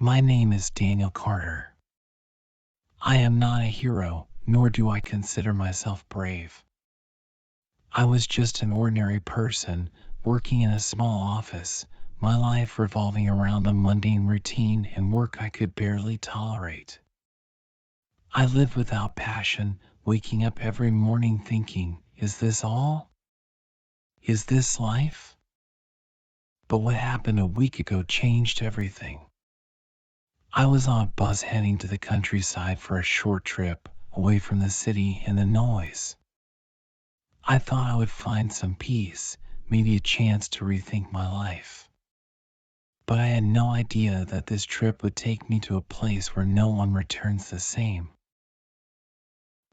My name is Daniel Carter. I am not a hero, nor do I consider myself brave. I was just an ordinary person, working in a small office, my life revolving around a mundane routine and work I could barely tolerate. I lived without passion, waking up every morning thinking, is this all? Is this life? But what happened a week ago changed everything. I was on a bus heading to the countryside for a short trip, away from the city and the noise. I thought I would find some peace, maybe a chance to rethink my life. But I had no idea that this trip would take me to a place where no one returns the same.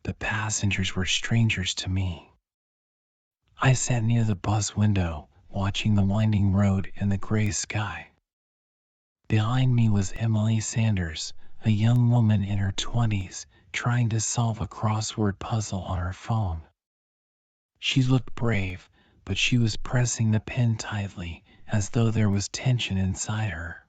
The passengers were strangers to me. I sat near the bus window, watching the winding road and the gray sky. Behind me was Emily Sanders, a young woman in her 20s, trying to solve a crossword puzzle on her phone. She looked brave, but she was pressing the pen tightly, as though there was tension inside her.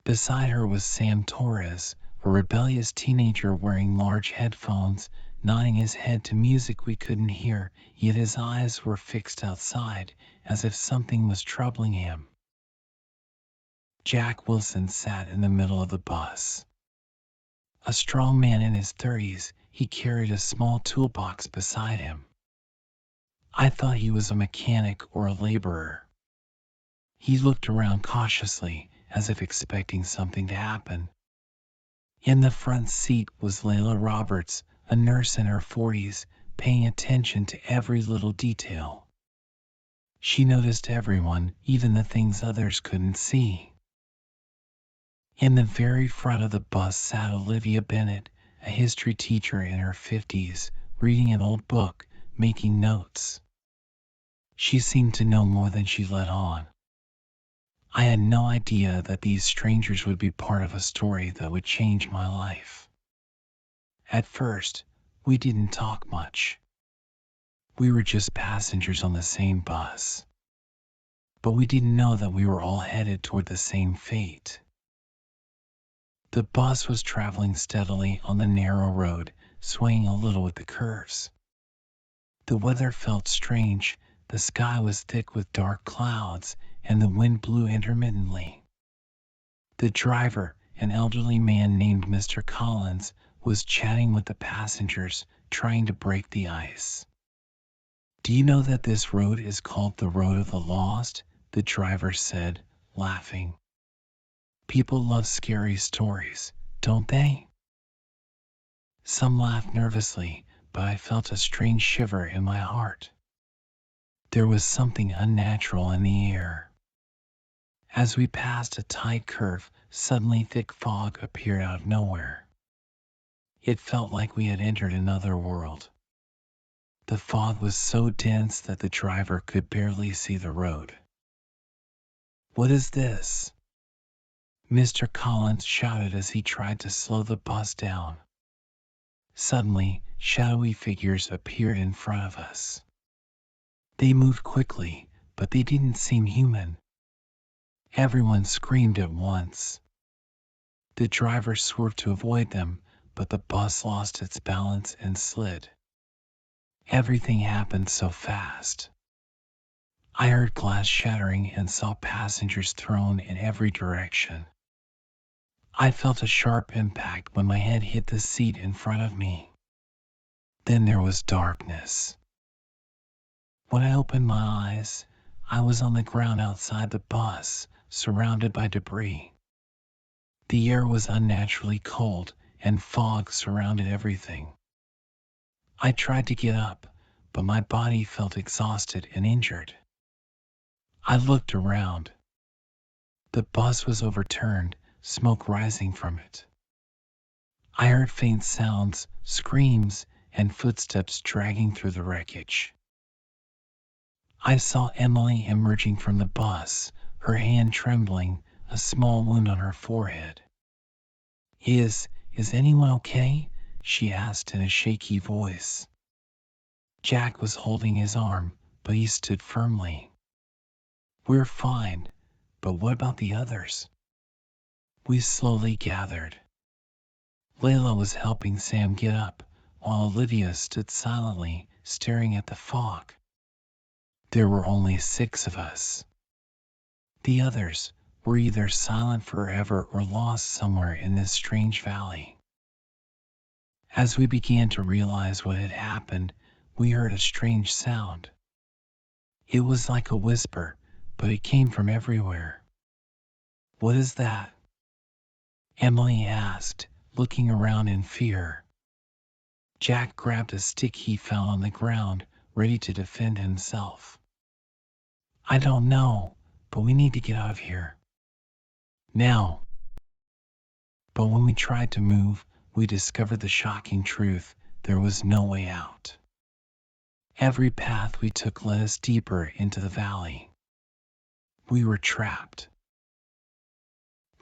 Beside her was Sam Torres, a rebellious teenager wearing large headphones, nodding his head to music we couldn't hear, yet his eyes were fixed outside, as if something was troubling him. Jack Wilson sat in the middle of the bus. A strong man in his 30s, he carried a small toolbox beside him. I thought he was a mechanic or a laborer. He looked around cautiously, as if expecting something to happen. In the front seat was Layla Roberts, a nurse in her 40s, paying attention to every little detail. She noticed everyone, even the things others couldn't see. In the very front of the bus sat Olivia Bennett, a history teacher in her 50s, reading an old book, making notes. She seemed to know more than she let on. I had no idea that these strangers would be part of a story that would change my life. At first, we didn't talk much. We were just passengers on the same bus. But we didn't know that we were all headed toward the same fate. The bus was traveling steadily on the narrow road, swaying a little with the curves. The weather felt strange, the sky was thick with dark clouds, and the wind blew intermittently. The driver, an elderly man named Mr. Collins, was chatting with the passengers, trying to break the ice. "Do you know that this road is called the Road of the Lost?" the driver said, laughing. "People love scary stories, don't they?" Some laughed nervously, but I felt a strange shiver in my heart. There was something unnatural in the air. As we passed a tight curve, suddenly thick fog appeared out of nowhere. It felt like we had entered another world. The fog was so dense that the driver could barely see the road. "What is this?" Mr. Collins shouted as he tried to slow the bus down. Suddenly, shadowy figures appeared in front of us. They moved quickly, but they didn't seem human. Everyone screamed at once. The driver swerved to avoid them, but the bus lost its balance and slid. Everything happened so fast. I heard glass shattering and saw passengers thrown in every direction. I felt a sharp impact when my head hit the seat in front of me. Then there was darkness. When I opened my eyes, I was on the ground outside the bus, surrounded by debris. The air was unnaturally cold, and fog surrounded everything. I tried to get up, but my body felt exhausted and injured. I looked around. The bus was overturned, smoke rising from it. I heard faint sounds, screams, and footsteps dragging through the wreckage. I saw Emily emerging from the bus, her hand trembling, a small wound on her forehead. Is anyone okay?" she asked in a shaky voice. Jack was holding his arm, but he stood firmly. "We're fine, but what about the others?" We slowly gathered. Layla was helping Sam get up, while Olivia stood silently, staring at the fog. There were only 6 of us. The others were either silent forever or lost somewhere in this strange valley. As we began to realize what had happened, we heard a strange sound. It was like a whisper, but it came from everywhere. "What is that?" Emily asked, looking around in fear. Jack grabbed a stick he found on the ground, ready to defend himself. "I don't know, but we need to get out of here. Now." But when we tried to move, we discovered the shocking truth: there was no way out. Every path we took led us deeper into the valley. We were trapped.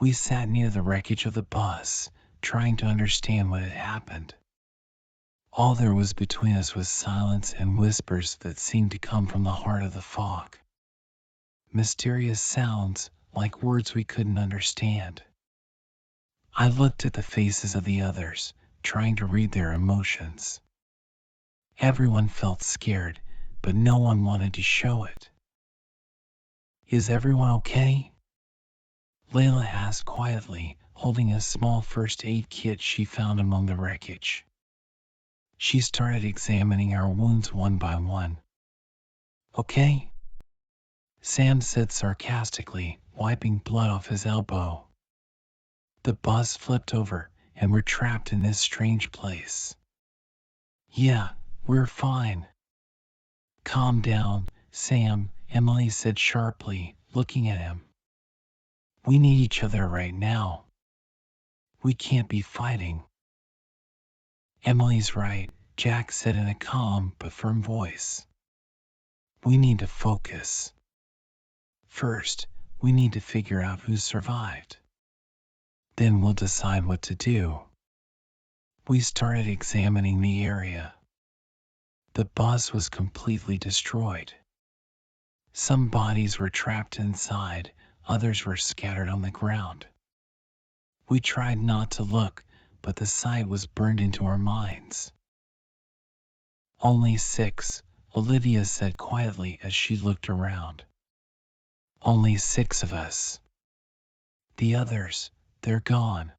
We sat near the wreckage of the bus, trying to understand what had happened. All there was between us was silence and whispers that seemed to come from the heart of the fog. Mysterious sounds, like words we couldn't understand. I looked at the faces of the others, trying to read their emotions. Everyone felt scared, but no one wanted to show it. "Is everyone okay?" Layla asked quietly, holding a small first aid kit she found among the wreckage. She started examining our wounds one by one. "Okay?" Sam said sarcastically, wiping blood off his elbow. The bus flipped over, and we're trapped in this strange place. "Yeah, we're fine." "Calm down, Sam," Emily said sharply, looking at him. "We need each other right now. We can't be fighting." "Emily's right," Jack said in a calm but firm voice. "We need to focus. First, we need to figure out who survived. Then we'll decide what to do." We started examining the area. The bus was completely destroyed. Some bodies were trapped inside, others were scattered on the ground. We tried not to look, but the sight was burned into our minds. "Only 6, Olivia said quietly as she looked around. "Only 6 of us. The others, they're gone."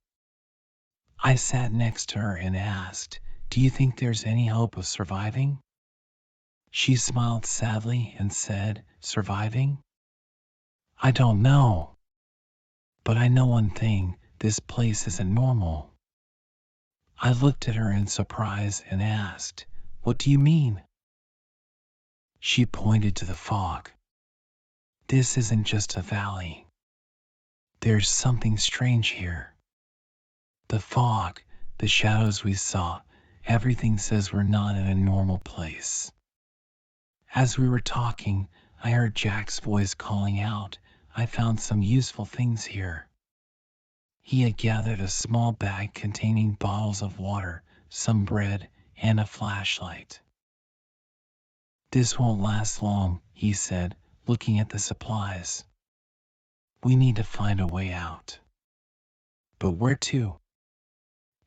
I sat next to her and asked, "Do you think there's any hope of surviving?" She smiled sadly and said, "Surviving? I don't know. But I know one thing: this place isn't normal." I looked at her in surprise and asked, "What do you mean?" She pointed to the fog. "This isn't just a valley. There's something strange here. The fog, the shadows we saw, everything says we're not in a normal place." As we were talking, I heard Jack's voice calling out, "I found some useful things here." He had gathered a small bag containing bottles of water, some bread, and a flashlight. "This won't last long," he said, looking at the supplies. "We need to find a way out." "But where to?"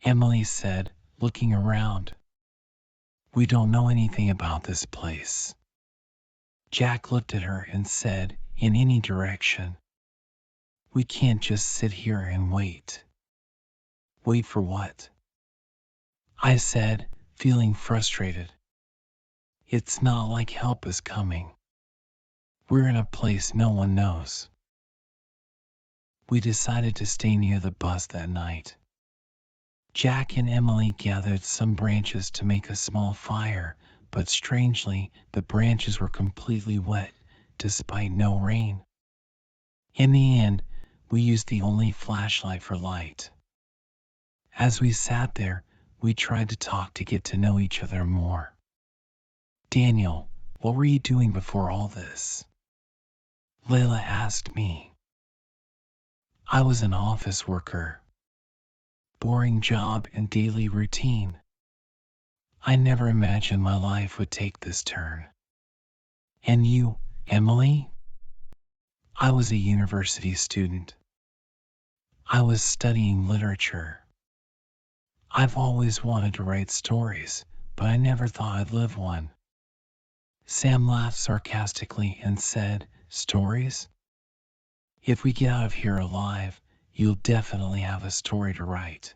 Emily said, looking around. "We don't know anything about this place." Jack looked at her and said, "In any direction. We can't just sit here and wait." "Wait for what?" I said, feeling frustrated. "It's not like help is coming. We're in a place no one knows." We decided to stay near the bus that night. Jack and Emily gathered some branches to make a small fire, but strangely, the branches were completely wet, despite no rain. In the end, we used the only flashlight for light. As we sat there, we tried to talk to get to know each other more. "Daniel, what were you doing before all this?" Layla asked me. "I was an office worker. Boring job and daily routine. I never imagined my life would take this turn." "And you, Emily?" "I was a university student. I was studying literature. I've always wanted to write stories, but I never thought I'd live one. Sam laughed sarcastically and said, "Stories? If we get out of here alive, you'll definitely have a story to write."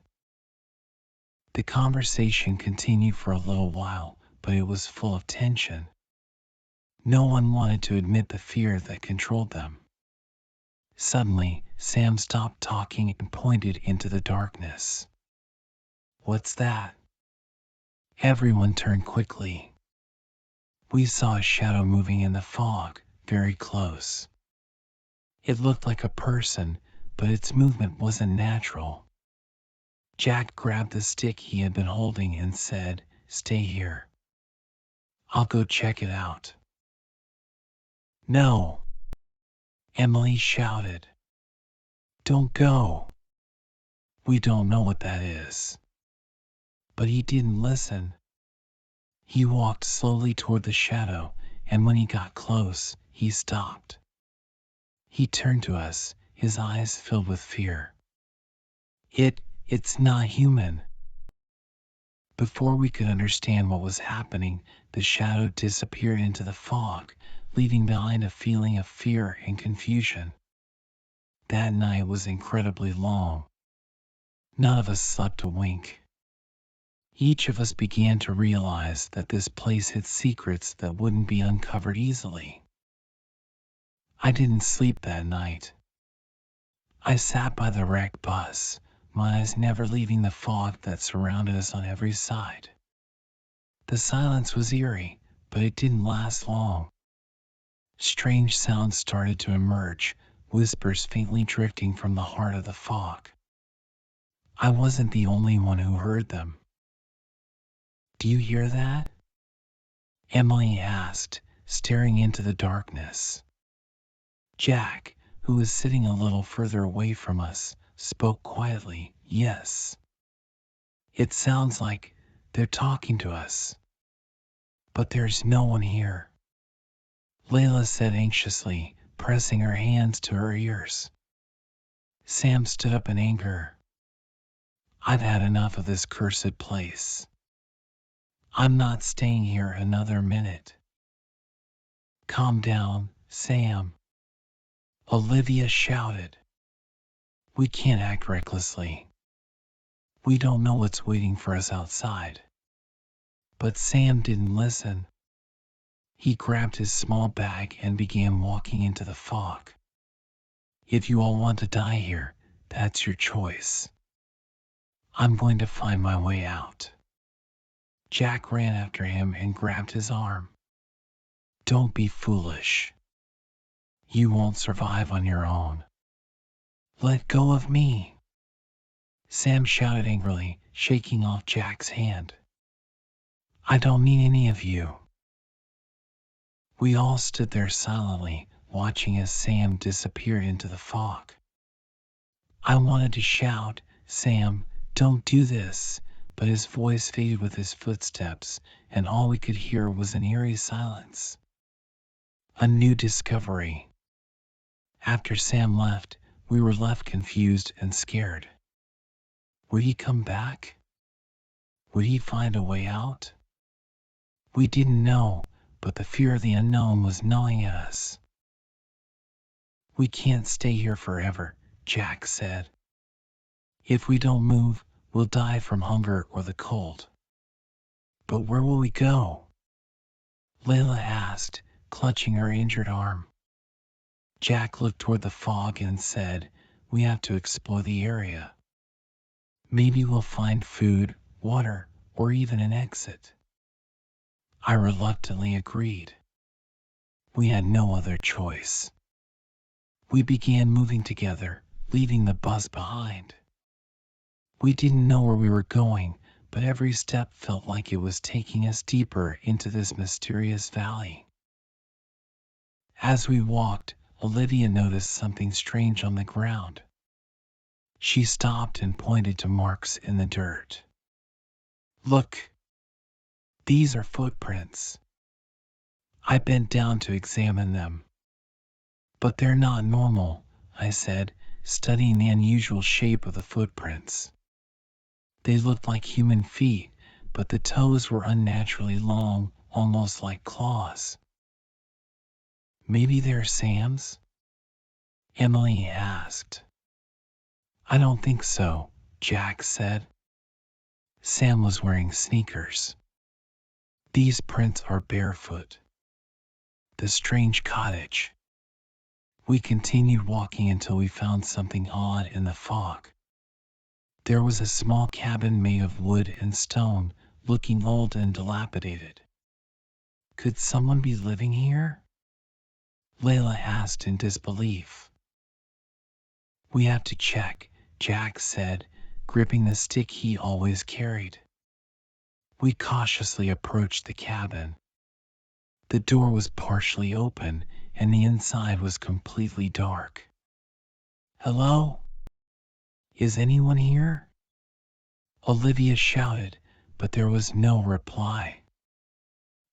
The conversation continued for a little while, but it was full of tension. No one wanted to admit the fear that controlled them. Suddenly, Sam stopped talking and pointed into the darkness. "What's that?" Everyone turned quickly. We saw a shadow moving in the fog, very close. It looked like a person, but its movement wasn't natural. Jack grabbed the stick he had been holding and said, "Stay here. I'll go check it out." "No!" Emily shouted. "Don't go. We don't know what that is." But he didn't listen. He walked slowly toward the shadow, and when he got close, he stopped. He turned to us, his eyes filled with fear. It's not human." Before we could understand what was happening, the shadow disappeared into the fog, leaving behind a feeling of fear and confusion. That night was incredibly long. None of us slept a wink. Each of us began to realize that this place had secrets that wouldn't be uncovered easily. I didn't sleep that night. I sat by the wrecked bus, my eyes never leaving the fog that surrounded us on every side. The silence was eerie, but it didn't last long. Strange sounds started to emerge, whispers faintly drifting from the heart of the fog. I wasn't the only one who heard them. "Do you hear that?" Emily asked, staring into the darkness. Jack, who was sitting a little further away from us, spoke quietly, "Yes. It sounds like they're talking to us. But there's no one here," Layla said anxiously, pressing her hands to her ears. Sam stood up in anger. "I've had enough of this cursed place. I'm not staying here another minute." "Calm down, Sam," Olivia shouted. "We can't act recklessly. We don't know what's waiting for us outside." But Sam didn't listen. He grabbed his small bag and began walking into the fog. "If you all want to die here, that's your choice. I'm going to find my way out." Jack ran after him and grabbed his arm. "Don't be foolish. You won't survive on your own." "Let go of me," Sam shouted angrily, shaking off Jack's hand. "I don't need any of you." We all stood there silently, watching as Sam disappeared into the fog. I wanted to shout, "Sam, don't do this," but his voice faded with his footsteps, and all we could hear was an eerie silence. A new discovery. After Sam left, we were left confused and scared. Would he come back? Would he find a way out? We didn't know, but the fear of the unknown was gnawing at us. "We can't stay here forever," Jack said. "If we don't move, we'll die from hunger or the cold." "But where will we go?" Layla asked, clutching her injured arm. Jack looked toward the fog and said, "We have to explore the area. Maybe we'll find food, water, or even an exit." I reluctantly agreed. We had no other choice. We began moving together, leaving the bus behind. We didn't know where we were going, but every step felt like it was taking us deeper into this mysterious valley. As we walked, Olivia noticed something strange on the ground. She stopped and pointed to marks in the dirt. "Look, these are footprints." I bent down to examine them. "But they're not normal," I said, studying the unusual shape of the footprints. They looked like human feet, but the toes were unnaturally long, almost like claws. Maybe they're Sam's? Emily asked. I don't think so, Jack said. Sam was wearing sneakers. These prints are barefoot. The strange cottage. We continued walking until we found something odd in the fog. There was a small cabin made of wood and stone, looking old and dilapidated. Could someone be living here? Layla asked in disbelief. We have to check, Jack said, gripping the stick he always carried. We cautiously approached the cabin. The door was partially open, and the inside was completely dark. Hello? Is anyone here? Olivia shouted, but there was no reply.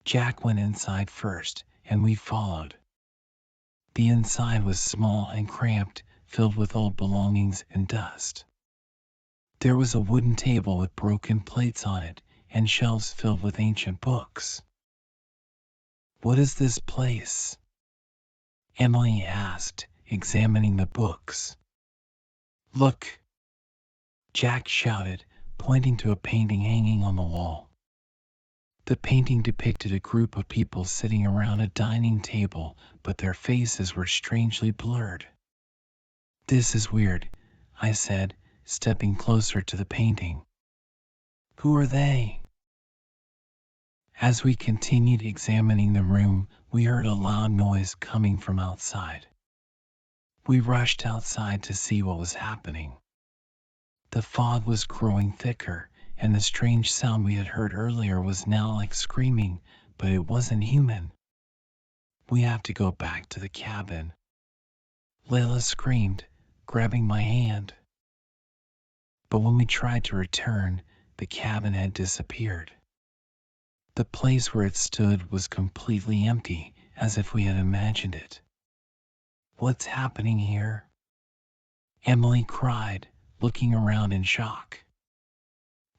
Jack went inside first, and we followed. The inside was small and cramped, filled with old belongings and dust. There was a wooden table with broken plates on it, and shelves filled with ancient books. What is this place? Emily asked, examining the books. Look! Jack shouted, pointing to a painting hanging on the wall. The painting depicted a group of people sitting around a dining table, but their faces were strangely blurred. This is weird, I said, stepping closer to the painting. Who are they? As we continued examining the room, we heard a loud noise coming from outside. We rushed outside to see what was happening. The fog was growing thicker, and the strange sound we had heard earlier was now like screaming, but it wasn't human. We have to go back to the cabin. Layla screamed, grabbing my hand. But when we tried to return, the cabin had disappeared. The place where it stood was completely empty, as if we had imagined it. What's happening here? Emily cried, looking around in shock.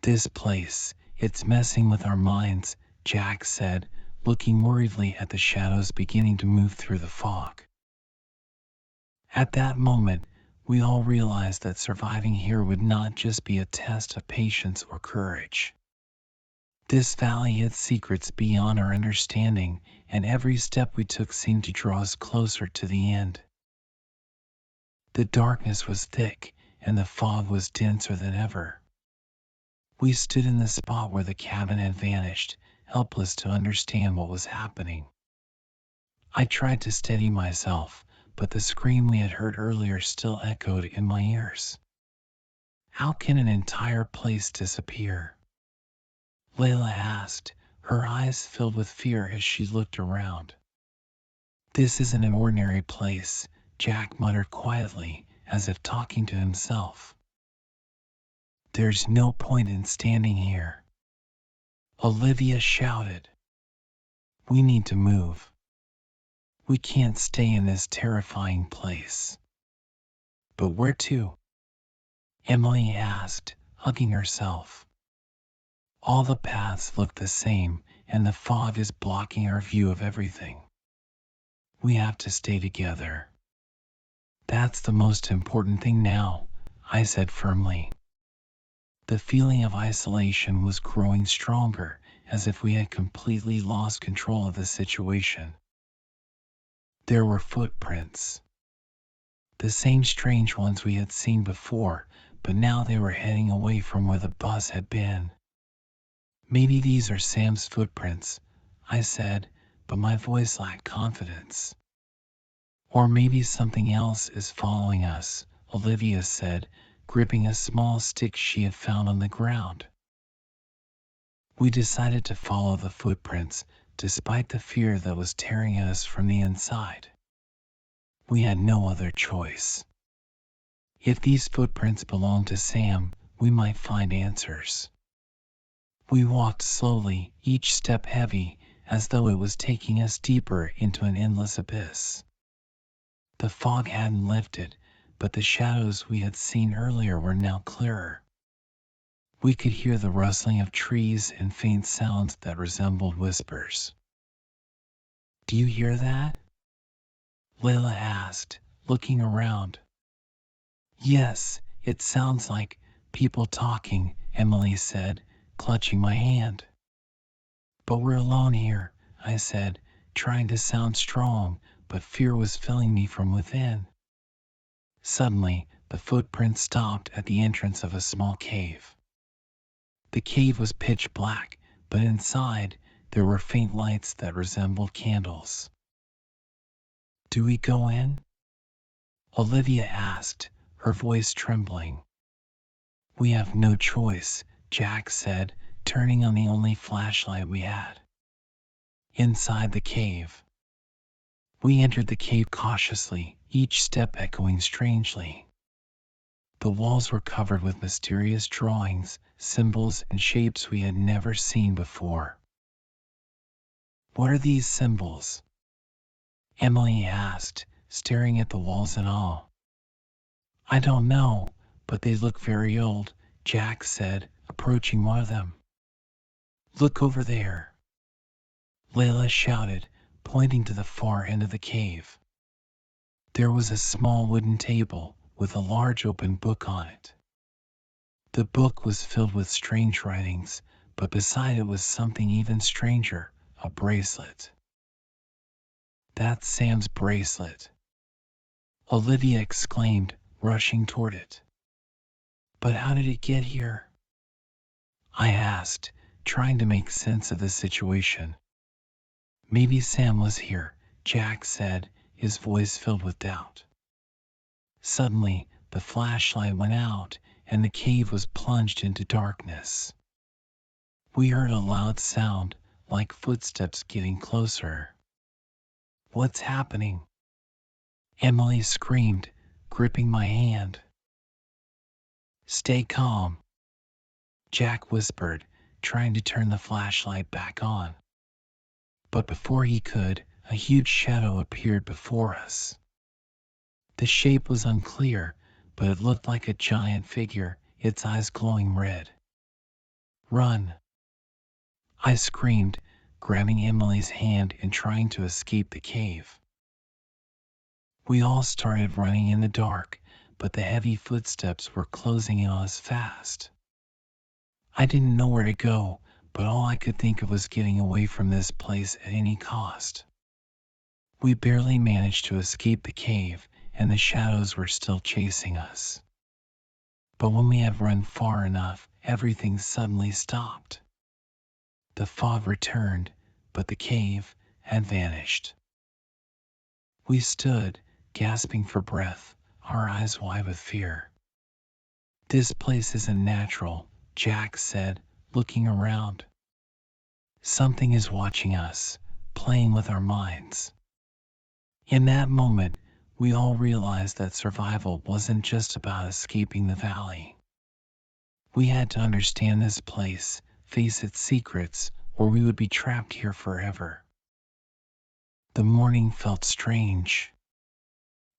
This place, it's messing with our minds, Jack said, looking worriedly at the shadows beginning to move through the fog. At that moment, we all realized that surviving here would not just be a test of patience or courage. This valley had secrets beyond our understanding, and every step we took seemed to draw us closer to the end. The darkness was thick, and the fog was denser than ever. We stood in the spot where the cabin had vanished, helpless to understand what was happening. I tried to steady myself, but the scream we had heard earlier still echoed in my ears. How can an entire place disappear? Layla asked, her eyes filled with fear as she looked around. This isn't an ordinary place, Jack muttered quietly, as if talking to himself. There's no point in standing here. Olivia shouted. We need to move. We can't stay in this terrifying place. But where to? Emily asked, hugging herself. All the paths look the same, and the fog is blocking our view of everything. We have to stay together. That's the most important thing now, I said firmly. The feeling of isolation was growing stronger, as if we had completely lost control of the situation. There were footprints. The same strange ones we had seen before, but now they were heading away from where the bus had been. Maybe these are Sam's footprints, I said, but my voice lacked confidence. Or maybe something else is following us, Olivia said, gripping a small stick she had found on the ground. We decided to follow the footprints, despite the fear that was tearing at us from the inside. We had no other choice. If these footprints belonged to Sam, we might find answers. We walked slowly, each step heavy, as though it was taking us deeper into an endless abyss. The fog hadn't lifted, but the shadows we had seen earlier were now clearer. We could hear the rustling of trees and faint sounds that resembled whispers. "Do you hear that?" Layla asked, looking around. "Yes, it sounds like people talking," Emily said, clutching my hand. "But we're alone here," I said, trying to sound strong, but fear was filling me from within. Suddenly, the footprints stopped at the entrance of a small cave. The cave was pitch black, but inside, there were faint lights that resembled candles. "Do we go in?" Olivia asked, her voice trembling. "We have no choice," Jack said, turning on the only flashlight we had. Inside the cave. We entered the cave cautiously, each step echoing strangely. The walls were covered with mysterious drawings, symbols, and shapes we had never seen before. "What are these symbols?" Emily asked, staring at the walls in awe. "I don't know, but they look very old," Jack said, approaching one of them. "Look over there," Layla shouted, pointing to the far end of the cave. There was a small wooden table with a large open book on it. The book was filled with strange writings, but beside it was something even stranger, a bracelet. "That's Sam's bracelet," Olivia exclaimed, rushing toward it. "But how did it get here?" I asked, trying to make sense of the situation. "Maybe Sam was here," Jack said, his voice filled with doubt. Suddenly, the flashlight went out, and the cave was plunged into darkness. We heard a loud sound, like footsteps getting closer. "What's happening?" Emily screamed, gripping my hand. "Stay calm," Jack whispered, trying to turn the flashlight back on. But before he could, a huge shadow appeared before us. The shape was unclear, but it looked like a giant figure, its eyes glowing red. "Run!" I screamed, grabbing Emily's hand and trying to escape the cave. We all started running in the dark, but the heavy footsteps were closing in on us fast. I didn't know where to go, but all I could think of was getting away from this place at any cost. We barely managed to escape the cave, and the shadows were still chasing us. But when we had run far enough, everything suddenly stopped. The fog returned, but the cave had vanished. We stood, gasping for breath, our eyes wide with fear. "This place isn't natural," Jack said, looking around. "Something is watching us, playing with our minds." In that moment, we all realized that survival wasn't just about escaping the valley. We had to understand this place, face its secrets, or we would be trapped here forever. The morning felt strange.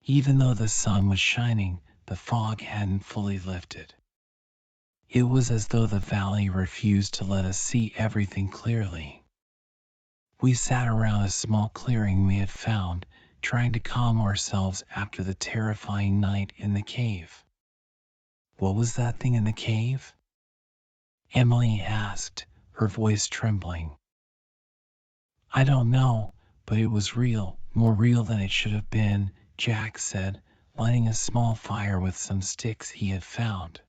Even though the sun was shining, the fog hadn't fully lifted. It was as though the valley refused to let us see everything clearly. We sat around a small clearing we had found, trying to calm ourselves after the terrifying night in the cave. "What was that thing in the cave?" Emily asked, her voice trembling. "I don't know, but it was real, more real than it should have been," Jack said, lighting a small fire with some sticks he had found.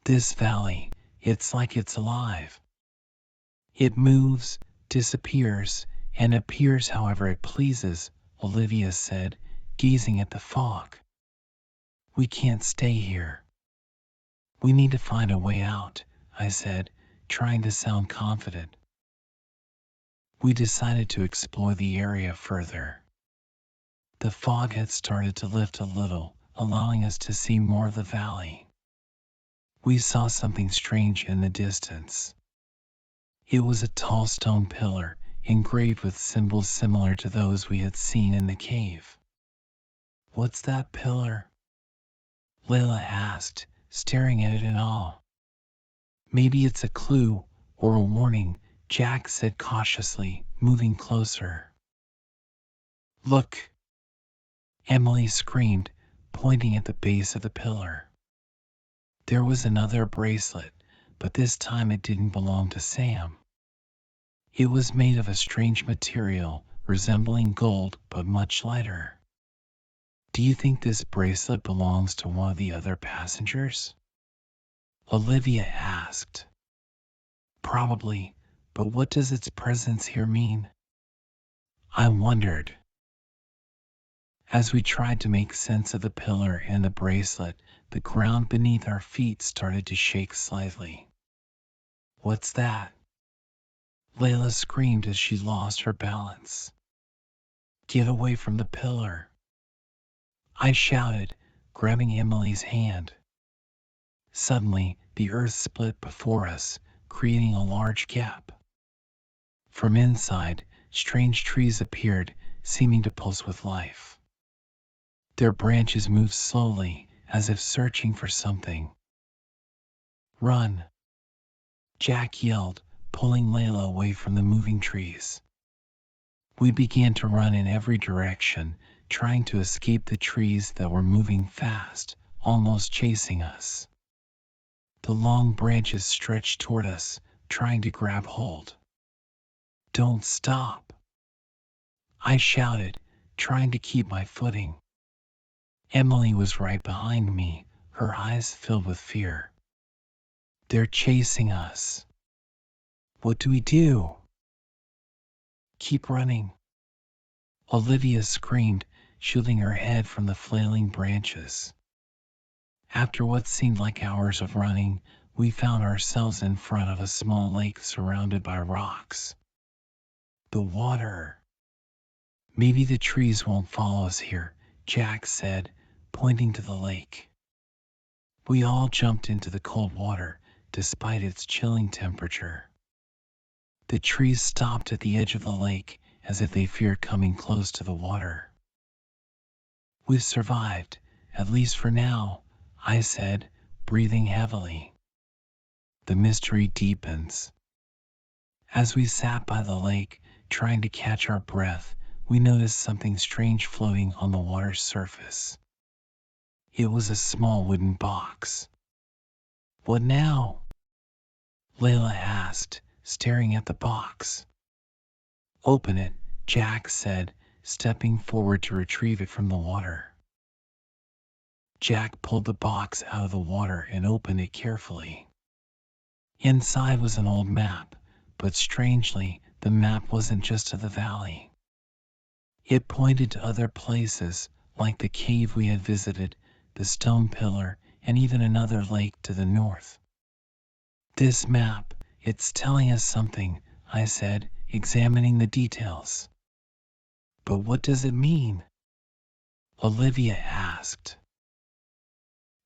"This valley, it's like it's alive. It moves, disappears, and appears however it pleases," Olivia said, gazing at the fog. "We can't stay here." "We need to find a way out," I said, trying to sound confident. We decided to explore the area further. The fog had started to lift a little, allowing us to see more of the valley. We saw something strange in the distance. It was a tall stone pillar, engraved with symbols similar to those we had seen in the cave. "What's that pillar?" Layla asked, staring at it in awe. Maybe it's a clue or a warning, Jack said cautiously, moving closer. Look! Emily screamed, pointing at the base of the pillar. There was another bracelet, but this time it didn't belong to Sam. It was made of a strange material, resembling gold but much lighter. Do you think this bracelet belongs to one of the other passengers? Olivia asked. Probably, but what does its presence here mean? I wondered. As we tried to make sense of the pillar and the bracelet, the ground beneath our feet started to shake slightly. What's that? Layla screamed as she lost her balance. Get away from the pillar, I shouted, grabbing Emily's hand. Suddenly, the earth split before us, creating a large gap. From inside, strange trees appeared, seeming to pulse with life. Their branches moved slowly, as if searching for something. Run! Jack yelled, pulling Layla away from the moving trees. We began to run in every direction, trying to escape the trees that were moving fast, almost chasing us. The long branches stretched toward us, trying to grab hold. Don't stop! I shouted, trying to keep my footing. Emily was right behind me, her eyes filled with fear. They're chasing us. What do we do? Keep running. Olivia screamed, shielding her head from the flailing branches. After what seemed like hours of running, we found ourselves in front of a small lake surrounded by rocks. The water. Maybe the trees won't follow us here, Jack said, pointing to the lake. We all jumped into the cold water, despite its chilling temperature. The trees stopped at the edge of the lake, as if they feared coming close to the water. We've survived, at least for now, I said, breathing heavily. The mystery deepens. As we sat by the lake, trying to catch our breath, we noticed something strange floating on the water's surface. It was a small wooden box. What now? Layla asked, staring at the box. Open it, Jack said, stepping forward to retrieve it from the water. Jack pulled the box out of the water and opened it carefully. Inside was an old map, but strangely, the map wasn't just of the valley. It pointed to other places, like the cave we had visited, the stone pillar, and even another lake to the north. This map, it's telling us something, I said, examining the details. But what does it mean? Olivia asked.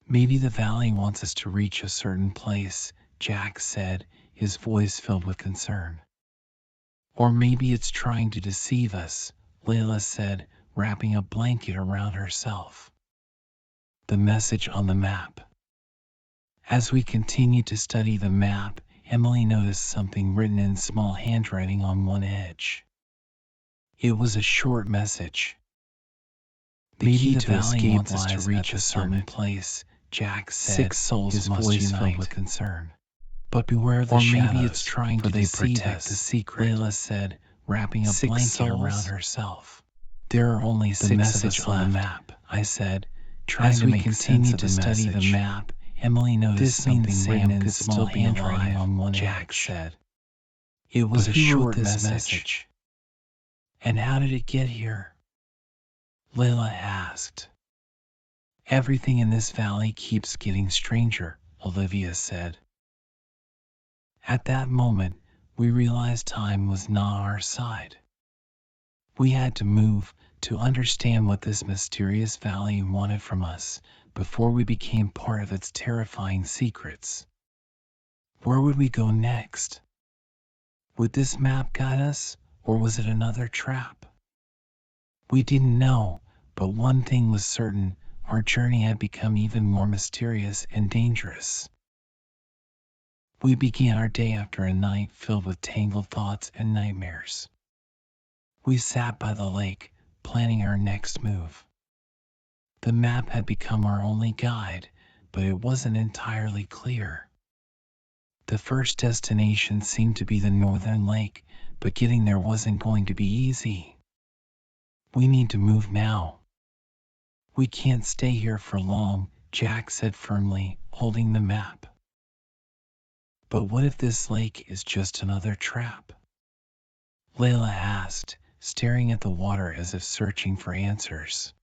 Maybe the valley wants us to reach a certain place, Jack said, his voice filled with concern. Or maybe it's trying to deceive us, Layla said, wrapping a blanket around herself. The message on the map. As we continued to study the map, Emily noticed something written in small handwriting on one edge. It was a short message. Maybe the valley wants us to reach a certain place, Jack said, 6 souls his voice filled with concern. But beware the shadows, maybe it's trying to deceive us, the secret, Layla said, wrapping a blanket around herself. There are only 6 of us on the map, I said, trying to make sense of the message. As we continued to study the map, Emily noticed something written in small handwriting on one edge. Jack said. It was a short message. And how did it get here? Layla asked. Everything in this valley keeps getting stranger, Olivia said. At that moment, we realized time was not on our side. We had to move to understand what this mysterious valley wanted from us before we became part of its terrifying secrets. Where would we go next? Would this map guide us, or was it another trap? We didn't know, but one thing was certain, our journey had become even more mysterious and dangerous. We began our day after a night filled with tangled thoughts and nightmares. We sat by the lake, planning our next move. The map had become our only guide, but it wasn't entirely clear. The first destination seemed to be the northern lake, but getting there wasn't going to be easy. We need to move now. We can't stay here for long, Jack said firmly, holding the map. But what if this lake is just another trap? Layla asked, staring at the water as if searching for answers.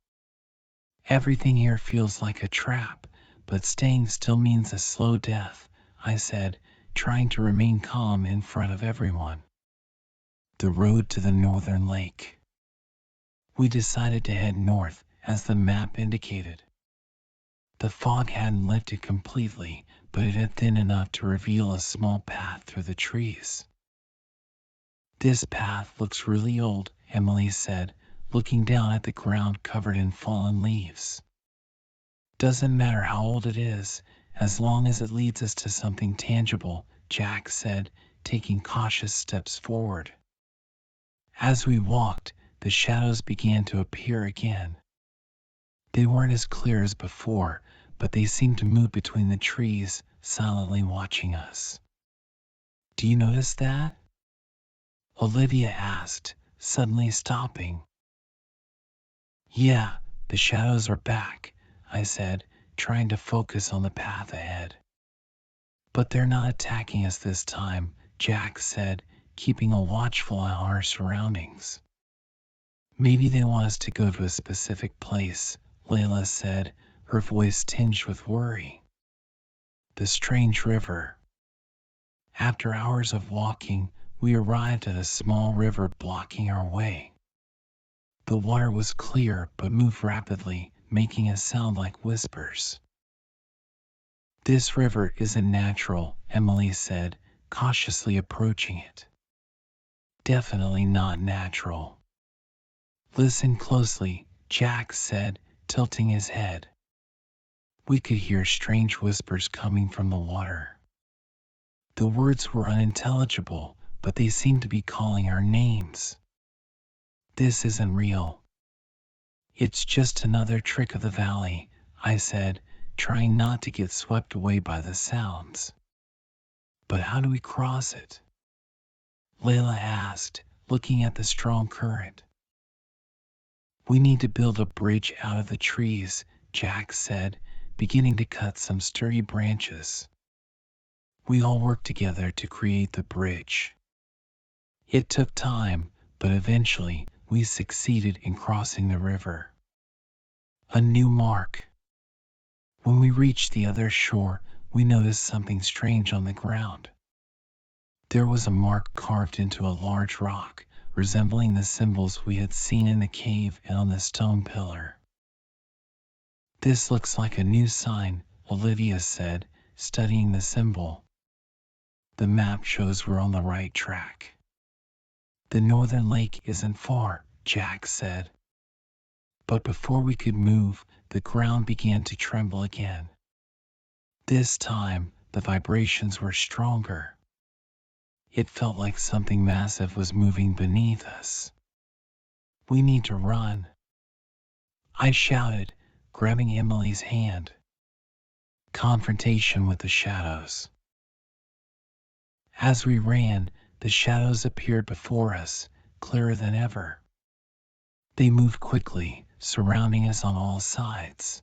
Everything here feels like a trap, but staying still means a slow death, I said, trying to remain calm in front of everyone. The road to the northern lake. We decided to head north, as the map indicated. The fog hadn't lifted completely, but it had thinned enough to reveal a small path through the trees. This path looks really old, Emily said, looking down at the ground covered in fallen leaves. Doesn't matter how old it is, as long as it leads us to something tangible, Jack said, taking cautious steps forward. As we walked, the shadows began to appear again. They weren't as clear as before, but they seemed to move between the trees, silently watching us. Do you notice that? Olivia asked, suddenly stopping. Yeah, the shadows are back, I said, trying to focus on the path ahead. But they're not attacking us this time, Jack said, keeping a watchful eye on our surroundings. Maybe they want us to go to a specific place, Layla said, her voice tinged with worry. The strange river. After hours of walking, we arrived at a small river blocking our way. The water was clear but moved rapidly, making a sound like whispers. This river isn't natural, Emily said, cautiously approaching it. Definitely not natural. Listen closely, Jack said, tilting his head. We could hear strange whispers coming from the water. The words were unintelligible, but they seemed to be calling our names. This isn't real. It's just another trick of the valley, I said, trying not to get swept away by the sounds. But how do we cross it? Layla asked, looking at the strong current. We need to build a bridge out of the trees, Jack said, beginning to cut some sturdy branches. We all worked together to create the bridge. It took time, but eventually we succeeded in crossing the river. A new mark. When we reached the other shore, we noticed something strange on the ground. There was a mark carved into a large rock, resembling the symbols we had seen in the cave and on the stone pillar. This looks like a new sign, Olivia said, studying the symbol. The map shows we're on the right track. The northern lake isn't far, Jack said. But before we could move, the ground began to tremble again. This time, the vibrations were stronger. It felt like something massive was moving beneath us. We need to run, I shouted, grabbing Emily's hand. Confrontation with the shadows. As we ran, the shadows appeared before us, clearer than ever. They moved quickly, surrounding us on all sides.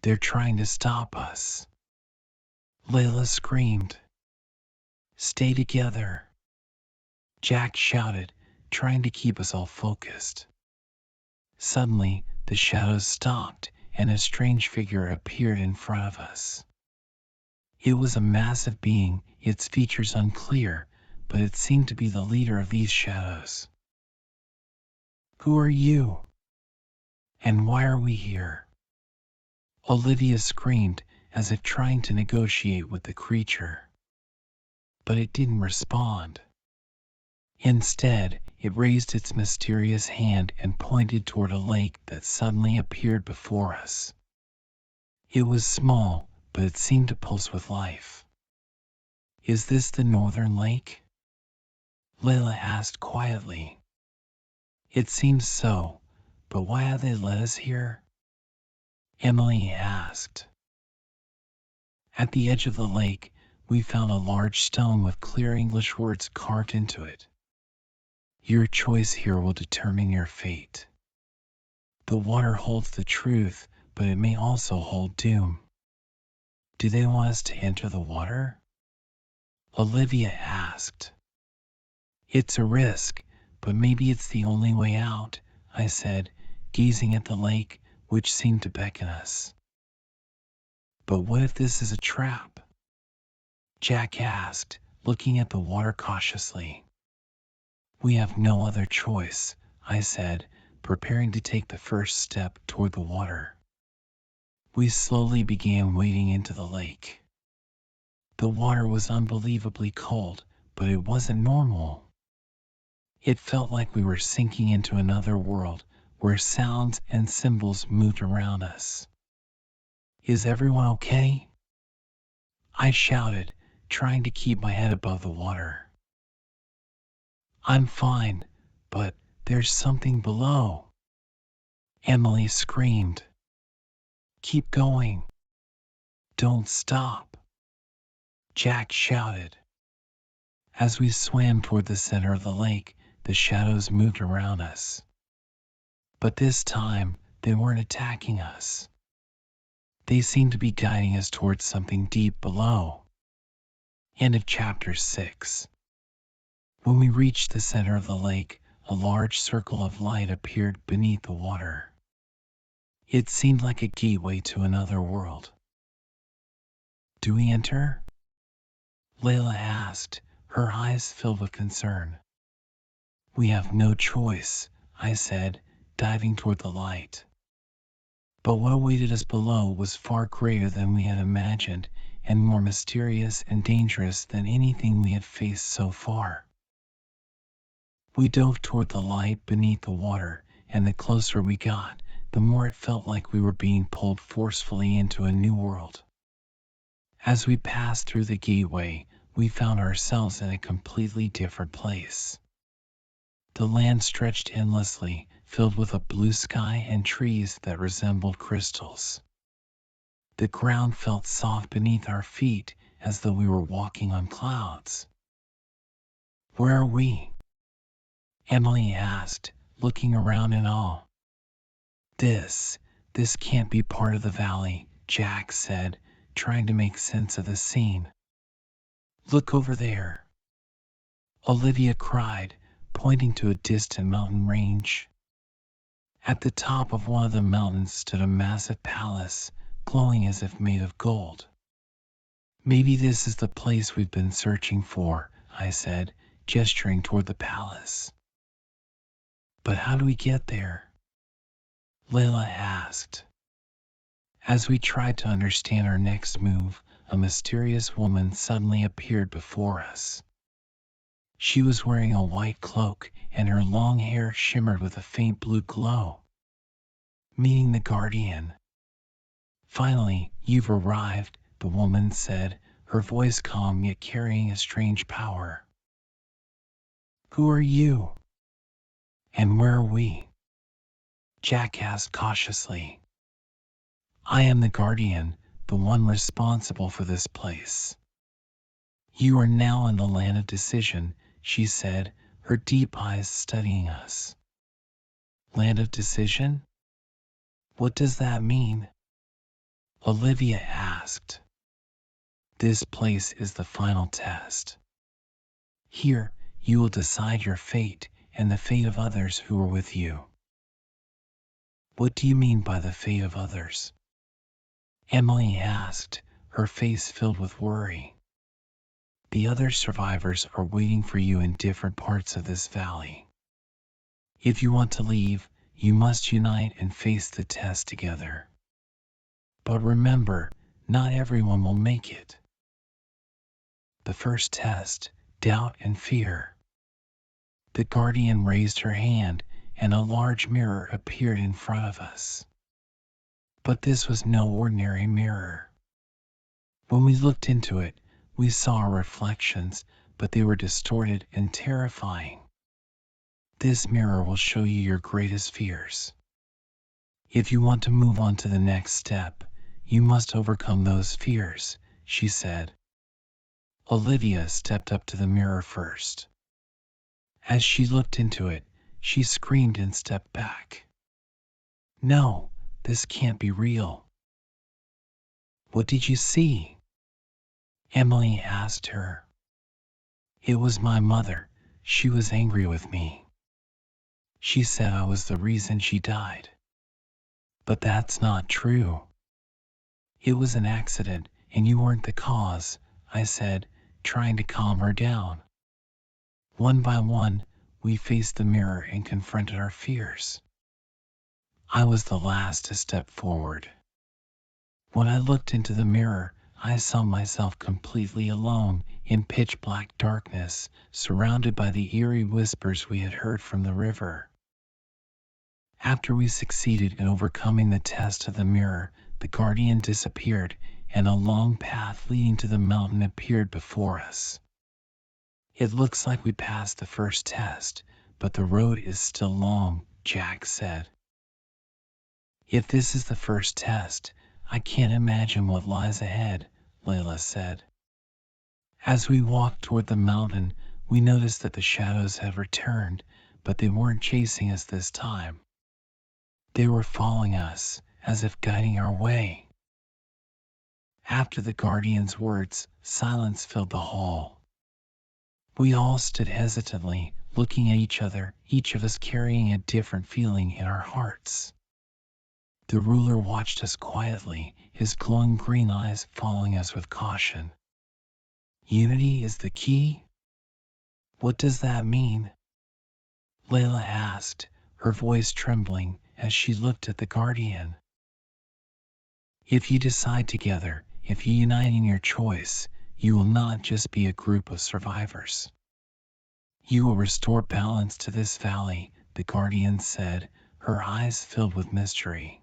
They're trying to stop us. Layla screamed. Stay together, Jack shouted, trying to keep us all focused. Suddenly, the shadows stopped, and a strange figure appeared in front of us. It was a massive being, its features unclear, but it seemed to be the leader of these shadows. Who are you? And why are we here? Olivia screamed, as if trying to negotiate with the creature. But it didn't respond. Instead, it raised its mysterious hand and pointed toward a lake that suddenly appeared before us. It was small, but it seemed to pulse with life. "Is this the Northern Lake?" Layla asked quietly. "It seems so, but why have they led us here?" Emily asked. At the edge of the lake, we found a large stone with clear English words carved into it. "Your choice here will determine your fate. The water holds the truth, but it may also hold doom." "Do they want us to enter the water?" Olivia asked. "It's a risk, but maybe it's the only way out," I said, gazing at the lake, which seemed to beckon us. "But what if this is a trap?" Jack asked, looking at the water cautiously. "We have no other choice," I said, preparing to take the first step toward the water. We slowly began wading into the lake. The water was unbelievably cold, but it wasn't normal. It felt like we were sinking into another world where sounds and symbols moved around us. "Is everyone okay?" I shouted, trying to keep my head above the water. "I'm fine, but there's something below," Emily screamed. "Keep going. Don't stop," Jack shouted. As we swam toward the center of the lake, the shadows moved around us. But this time, they weren't attacking us. They seemed to be guiding us towards something deep below. End of chapter 6. When we reached the center of the lake, a large circle of light appeared beneath the water. It seemed like a gateway to another world. "Do we enter?" Layla asked, her eyes filled with concern. "We have no choice," I said, diving toward the light. But what awaited us below was far greater than we had imagined, and more mysterious and dangerous than anything we had faced so far. We dove toward the light beneath the water, and the closer we got, the more it felt like we were being pulled forcefully into a new world. As we passed through the gateway, we found ourselves in a completely different place. The land stretched endlessly, filled with a blue sky and trees that resembled crystals. The ground felt soft beneath our feet, as though we were walking on clouds. "Where are we?" Emily asked, looking around in awe. This can't be part of the valley," Jack said, trying to make sense of the scene. "Look over there," Olivia cried, pointing to a distant mountain range. At the top of one of the mountains stood a massive palace, glowing as if made of gold. "Maybe this is the place we've been searching for," I said, gesturing toward the palace. "But how do we get there?" Layla asked. As we tried to understand our next move, a mysterious woman suddenly appeared before us. She was wearing a white cloak, and her long hair shimmered with a faint blue glow. "Meeting the Guardian." "Finally, you've arrived," the woman said, her voice calm yet carrying a strange power. "Who are you? And where are we?" Jack asked cautiously. "I am the Guardian, the one responsible for this place." "You are now in the land of decision," she said, her deep eyes studying us. "Land of decision? What does that mean?" Olivia asked. "This place is the final test. Here, you will decide your fate and the fate of others who are with you." "What do you mean by the fate of others?" Emily asked, her face filled with worry. "The other survivors are waiting for you in different parts of this valley. If you want to leave, you must unite and face the test together. But remember, not everyone will make it. The first test, doubt and fear. The guardian raised her hand, and a large mirror appeared in front of us. But this was no ordinary mirror. When we looked into it, we saw our reflections, but they were distorted and terrifying. This mirror will show you your greatest fears. If you want to move on to the next step, you must overcome those fears, she said. Olivia stepped up to the mirror first. As she looked into it, she screamed and stepped back. No, this can't be real. What did you see? Emily asked her. It was my mother. She was angry with me. She said I was the reason she died. But that's not true. It was an accident, and you weren't the cause, I said, trying to calm her down. One by one, we faced the mirror and confronted our fears. I was the last to step forward. When I looked into the mirror, I saw myself completely alone in pitch black darkness, surrounded by the eerie whispers we had heard from the river. After we succeeded in overcoming the test of the mirror, the guardian disappeared, and a long path leading to the mountain appeared before us. It looks like we passed the first test, but the road is still long, Jack said. If this is the first test, I can't imagine what lies ahead, Layla said. As we walked toward the mountain, we noticed that the shadows had returned, but they weren't chasing us this time. They were following us, as if guiding our way. After the guardian's words, silence filled the hall. We all stood hesitantly, looking at each other, each of us carrying a different feeling in our hearts. The ruler watched us quietly, his glowing green eyes following us with caution. Unity is the key? What does that mean? Layla asked, her voice trembling as she looked at the guardian. If you decide together, if you unite in your choice, you will not just be a group of survivors. You will restore balance to this valley, the guardian said, her eyes filled with mystery.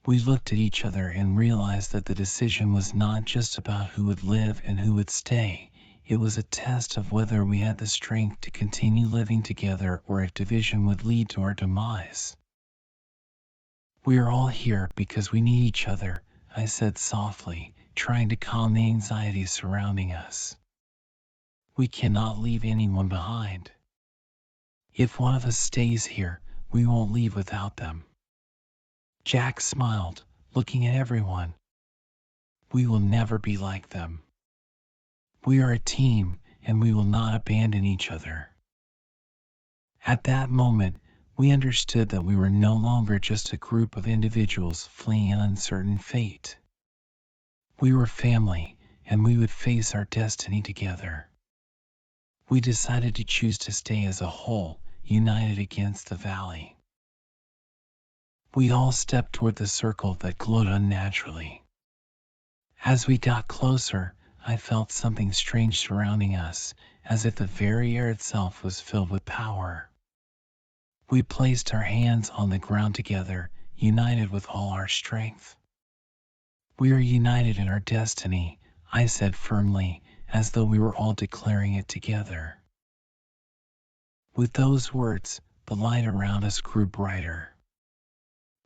We looked at each other and realized that the decision was not just about who would live and who would stay. It was a test of whether we had the strength to continue living together or if division would lead to our demise. We are all here because we need each other, I said softly, trying to calm the anxiety surrounding us. We cannot leave anyone behind. If one of us stays here, we won't leave without them. Jack smiled, looking at everyone. We will never be like them. We are a team, and we will not abandon each other. At that moment, we understood that we were no longer just a group of individuals fleeing an uncertain fate. We were family, and we would face our destiny together. We decided to choose to stay as a whole, united against the valley. We all stepped toward the circle that glowed unnaturally. As we got closer, I felt something strange surrounding us, as if the very air itself was filled with power. We placed our hands on the ground together, united with all our strength. We are united in our destiny, I said firmly, as though we were all declaring it together. With those words, the light around us grew brighter.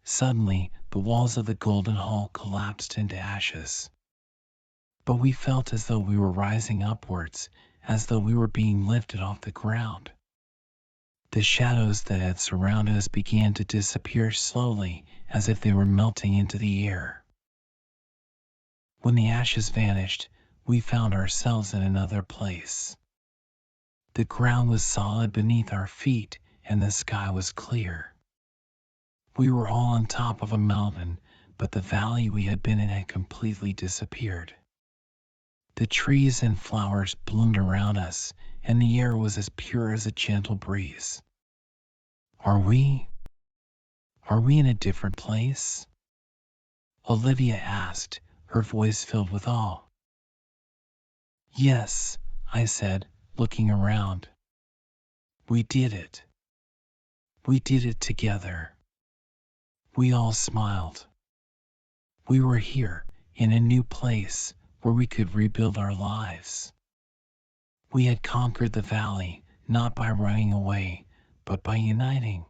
Suddenly, the walls of the golden hall collapsed into ashes. But we felt as though we were rising upwards, as though we were being lifted off the ground. The shadows that had surrounded us began to disappear slowly, as if they were melting into the air. When the ashes vanished, we found ourselves in another place. The ground was solid beneath our feet, and the sky was clear. We were all on top of a mountain, but the valley we had been in had completely disappeared. The trees and flowers bloomed around us, and the air was as pure as a gentle breeze. Are we in a different place? Olivia asked, her voice filled with awe. Yes, I said, looking around. We did it. We did it together. We all smiled. We were here, in a new place, where we could rebuild our lives. We had conquered the valley, not by running away, but by uniting.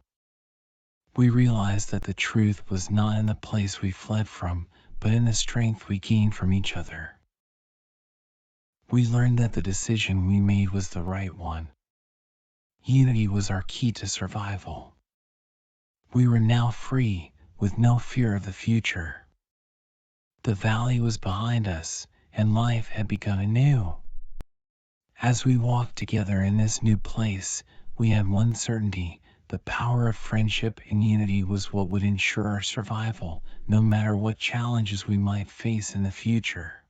We realized that the truth was not in the place we fled from, but in the strength we gained from each other. We learned that the decision we made was the right one. Unity was our key to survival. We were now free, with no fear of the future. The valley was behind us, and life had begun anew. As we walked together in this new place, we had one certainty: the power of friendship and unity was what would ensure our survival, no matter what challenges we might face in the future.